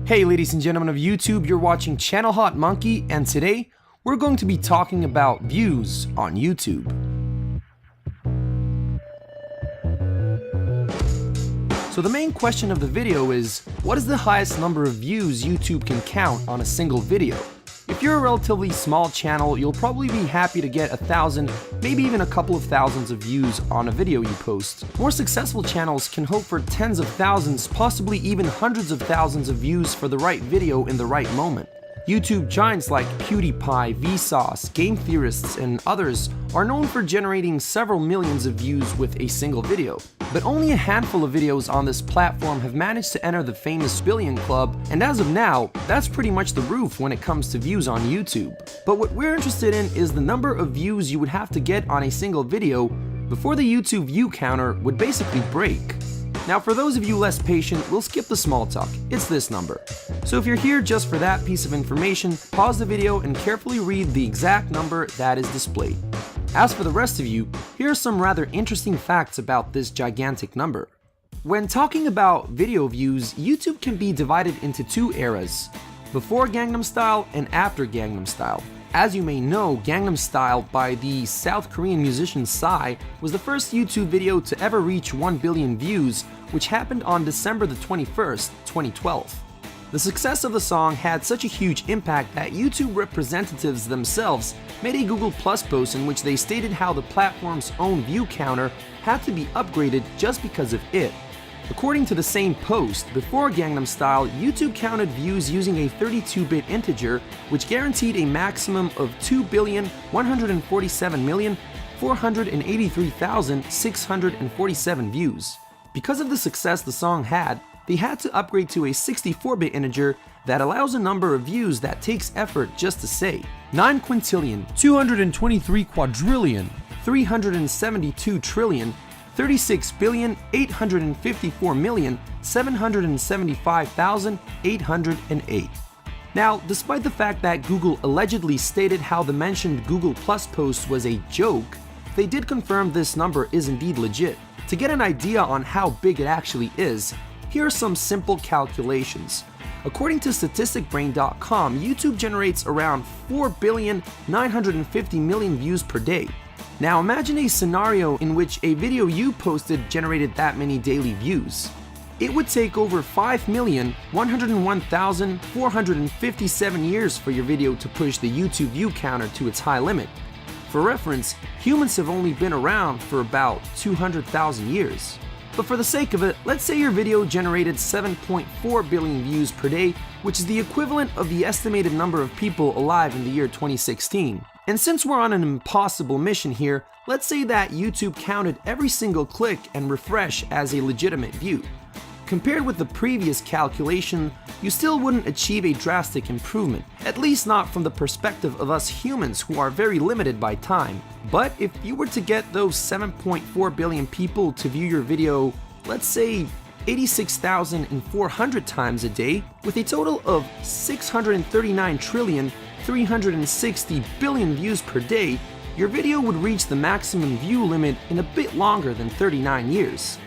Hey ladies and gentlemen of YouTube, you're watching Channel Hot Monkey, and today we're going to be talking about views on YouTube. So the main question of the video is, what is the highest number of views YouTube can count on a single video? If you're a relatively small channel, you'll probably be happy to get 1,000, maybe even a couple of thousands of views on a video you post. More successful channels can hope for tens of thousands, possibly even hundreds of thousands of views for the right video in the right moment. YouTube giants like PewDiePie, Vsauce, Game Theorists, and others are known for generating several millions of views with a single video. But only a handful of videos on this platform have managed to enter the famous billion club, and as of now, that's pretty much the roof when it comes to views on YouTube. But what we're interested in is the number of views you would have to get on a single video before the YouTube view counter would basically break. Now for those of you less patient, we'll skip the small talk, it's this number. So if you're here just for that piece of information, pause the video and carefully read the exact number that is displayed. As for the rest of you, here are some rather interesting facts about this gigantic number. When talking about video views, YouTube can be divided into two eras, before Gangnam Style and after Gangnam Style. As you may know, Gangnam Style by the South Korean musician Psy was the first YouTube video to ever reach 1 billion views, which happened on December the 21st, 2012. The success of the song had such a huge impact that YouTube representatives themselves made a Google Plus post in which they stated how the platform's own view counter had to be upgraded just because of it. According to the same post, before Gangnam Style, YouTube counted views using a 32-bit integer, which guaranteed a maximum of 2,147,483,647 views. Because of the success the song had, they had to upgrade to a 64-bit integer that allows a number of views that takes effort just to say. 9 quintillion, 223 quadrillion, 372 trillion, 36,854,775,808. Now, despite the fact that Google allegedly stated how the mentioned Google Plus post was a joke, they did confirm this number is indeed legit. To get an idea on how big it actually is, here are some simple calculations. According to statisticbrain.com, YouTube generates around 4,950,000,000 views per day. Now imagine a scenario in which a video you posted generated that many daily views. It would take over 5,101,457 years for your video to push the YouTube view counter to its high limit. For reference, humans have only been around for about 200,000 years. But for the sake of it, let's say your video generated 7.4 billion views per day, which is the equivalent of the estimated number of people alive in the year 2016. And since we're on an impossible mission here, let's say that YouTube counted every single click and refresh as a legitimate view. Compared with the previous calculation, you still wouldn't achieve a drastic improvement, at least not from the perspective of us humans who are very limited by time. But if you were to get those 7.4 billion people to view your video, let's say 86,400 times a day, with a total of 639,360 billion views per day, your video would reach the maximum view limit in a bit longer than 39 years.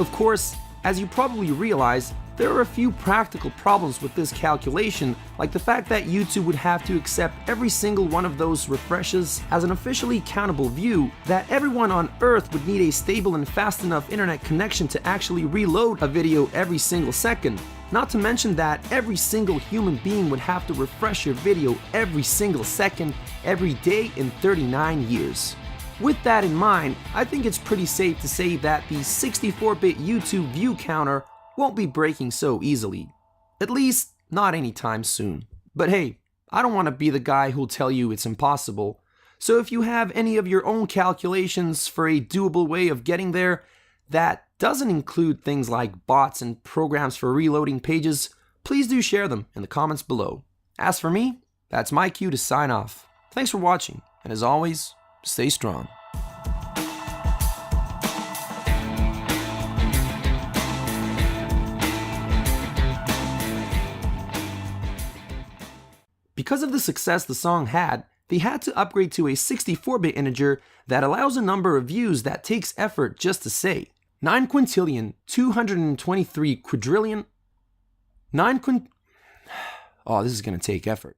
Of course, as you probably realize, there are a few practical problems with this calculation, like the fact that YouTube would have to accept every single one of those refreshes as an officially countable view, that everyone on Earth would need a stable and fast enough internet connection to actually reload a video every single second, not to mention that every single human being would have to refresh your video every single second, every day in 39 years. With that in mind, I think it's pretty safe to say that the 64-bit YouTube view counter won't be breaking so easily. At least, not anytime soon. But hey, I don't want to be the guy who'll tell you it's impossible. So if you have any of your own calculations for a doable way of getting there that doesn't include things like bots and programs for reloading pages, please do share them in the comments below. As for me, that's my cue to sign off. Thanks for watching, and as always, stay strong. Because of the success the song had, they had to upgrade to a 64-bit integer that allows a number of views that takes effort just to say. 9 quintillion, 223 quadrillion, 9 quint... Oh, this is going to take effort.